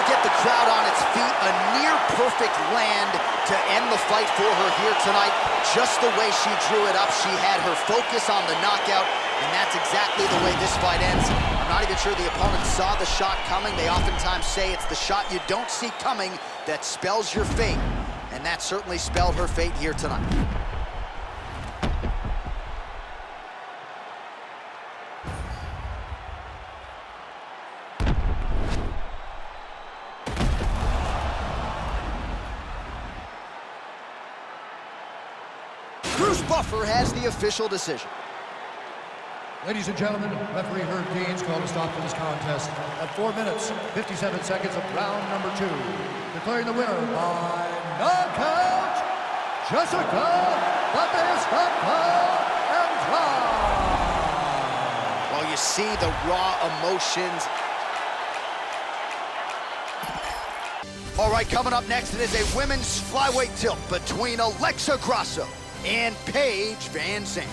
to get the crowd on its feet. A near-perfect land to end the fight for her here tonight. Just the way she drew it up, she had her focus on the knockout, and that's exactly the way this fight ends. I'm not even sure the opponent saw the shot coming. They oftentimes say it's the shot you don't see coming that spells your fate, and that certainly spelled her fate here tonight. Buffer has the official decision. Ladies and gentlemen, referee Herb Dean's called a stop to this contest at 4 minutes, 57 seconds of round number 2. Declaring the winner by knockout, Jessica Andrade. Well, you see the raw emotions. All right, coming up next, it is a women's flyweight tilt between Alexa Grasso and Paige Vanzant.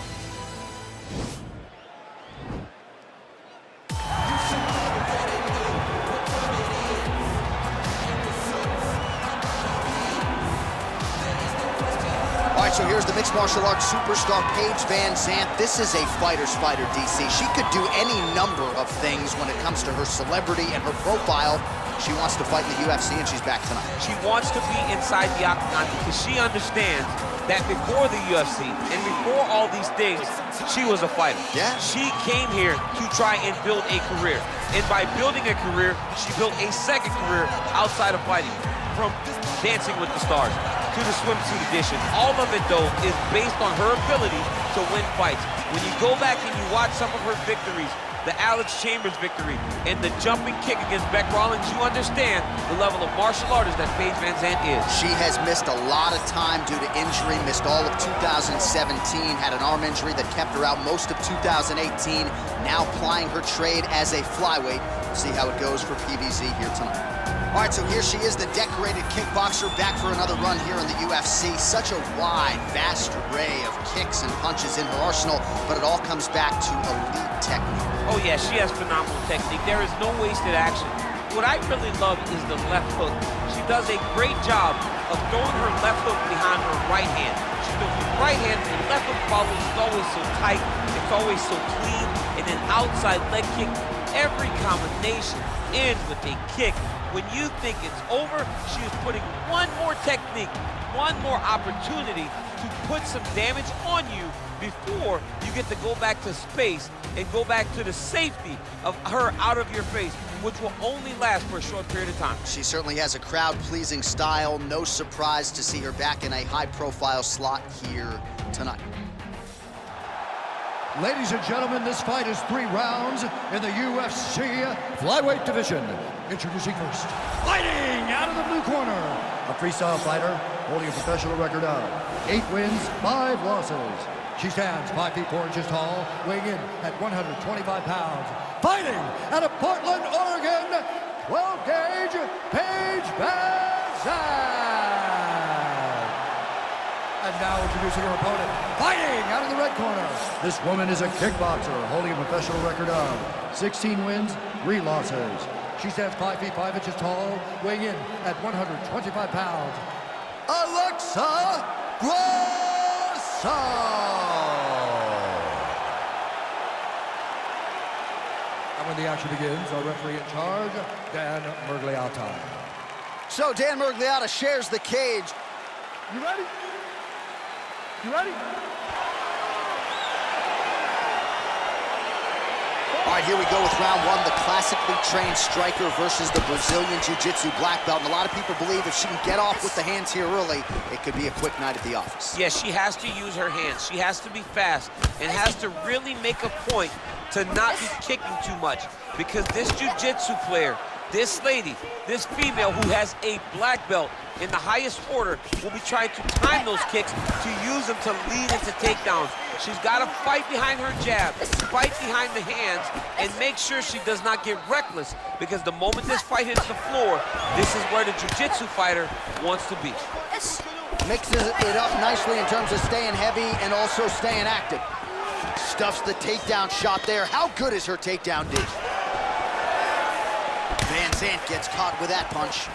All right, so here's the mixed martial arts superstar Paige Vanzant. This is a fighter's fighter, DC. She could do any number of things when it comes to her celebrity and her profile. She wants to fight in the UFC, and she's back tonight. She wants to be inside the octagon because she understands that before the UFC and before all these things, she was a fighter. Yeah. She came here to try and build a career. And by building a career, she built a second career outside of fighting. From Dancing with the Stars to the swimsuit edition. All of it, though, is based on her ability to win fights. When you go back and you watch some of her victories, the Alex Chambers victory, and the jumping kick against Beck Rawlings, you understand the level of martial artist that Paige Vanzant is. She has missed a lot of time due to injury, missed all of 2017, had an arm injury that kept her out most of 2018, now plying her trade as a flyweight. We'll see how it goes for PVZ here tonight. All right, so here she is, the decorated kickboxer, back for another run here in the UFC. Such a wide, vast array of kicks and punches in her arsenal, but it all comes back to elite technique. Oh yeah, she has phenomenal technique. There is no wasted action. What I really love is the left hook. She does a great job of throwing her left hook behind her right hand. She throws her right hand, and the left hook follows. It's always so tight, it's always so clean, and an outside leg kick. Every combination ends with a kick. When you think it's over, she is putting one more technique, one more opportunity to put some damage on you before you get to go back to space and go back to the safety of her out of your face, which will only last for a short period of time. She certainly has a crowd-pleasing style. No surprise to see her back in a high-profile slot here tonight. Ladies and gentlemen, this fight is 3 rounds in the UFC flyweight division. Introducing first, fighting out of the blue corner, a freestyle fighter holding a professional record of 8 wins, 5 losses. She stands 5 feet 4 inches tall, weighing in at 125 pounds. Fighting out of Portland, Oregon, 12-gauge Paige Vanzant. And now introducing her opponent, fighting out of the red corner. This woman is a kickboxer holding a professional record of 16 wins, 3 losses. She stands 5 feet 5 inches tall, weighing in at 125 pounds. Alexa Grasso. And when the action begins, our referee in charge, Dan Mergliata. So Dan Mergliata shares the cage. You ready? You ready? All right, here we go with round 1, the classically trained striker versus the Brazilian Jiu-Jitsu black belt. And a lot of people believe if she can get off with the hands here early, it could be a quick night at the office. Yes, she has to use her hands. She has to be fast and has to really make a point to not be kicking too much, because this Jiu-Jitsu player, this lady, this female who has a black belt in the highest order, will be trying to time those kicks to use them to lead into takedowns. She's got to fight behind her jab, fight behind the hands, and make sure she does not get reckless, because the moment this fight hits the floor, this is where the Jiu-Jitsu fighter wants to be. Mixes it up nicely in terms of staying heavy and also staying active. Stuffs the takedown shot there. How good is her takedown D? Vanzant Vanzant gets caught with that punch.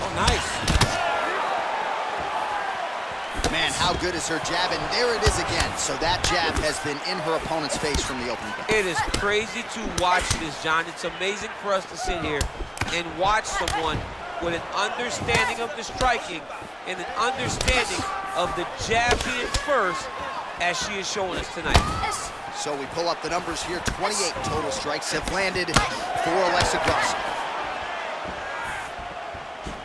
Oh, nice. Man, how good is her jab? And there it is again. So that jab has been in her opponent's face from the opening bell. It is crazy to watch this, John. It's amazing for us to sit here and watch someone with an understanding of the striking and an understanding of the jab being first, as she is showing us tonight. So we pull up the numbers here. 28 total strikes have landed for Alexa Grasso.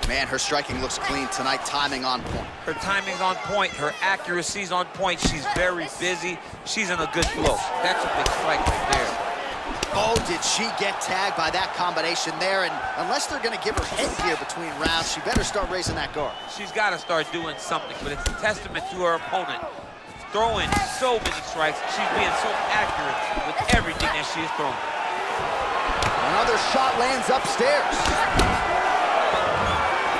Man, her striking looks clean tonight, timing on point. Her timing's on point, her accuracy's on point. She's very busy. She's in a good flow. That's a big strike right there. Oh, did she get tagged by that combination there? And unless they're gonna give her headgear between rounds, she better start raising that guard. She's gotta start doing something, but it's a testament to her opponent. Throwing so many strikes, she's being so accurate with everything that she is throwing. Another shot lands upstairs.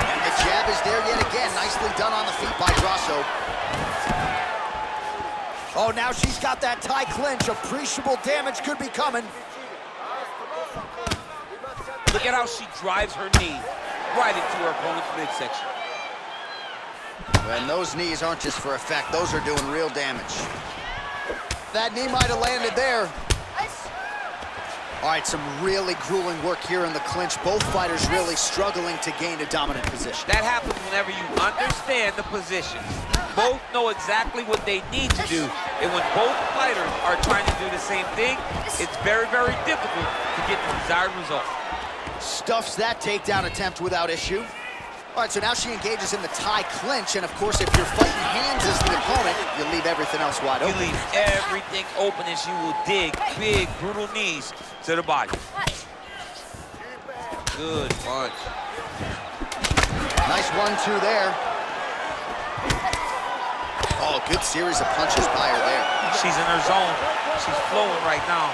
And the jab is there yet again. Nicely done on the feet by Grasso. Oh, now she's got that tie clinch. Appreciable damage could be coming. Look at how she drives her knee right into her opponent's midsection. And those knees aren't just for effect. Those are doing real damage. That knee might have landed there. All right, some really grueling work here in the clinch. Both fighters really struggling to gain a dominant position. That happens whenever you understand the positions. Both know exactly what they need to do. And when both fighters are trying to do the same thing, it's very, very difficult to get the desired result. Stuffs that takedown attempt without issue. All right, so now she engages in the tie clinch, and of course, if you're fighting hands as the opponent, you leave everything else wide open. You leave everything open, and she will dig big, brutal knees to the body. Good punch. Nice 1-2 there. Oh, good series of punches by her there. She's in her zone. She's flowing right now.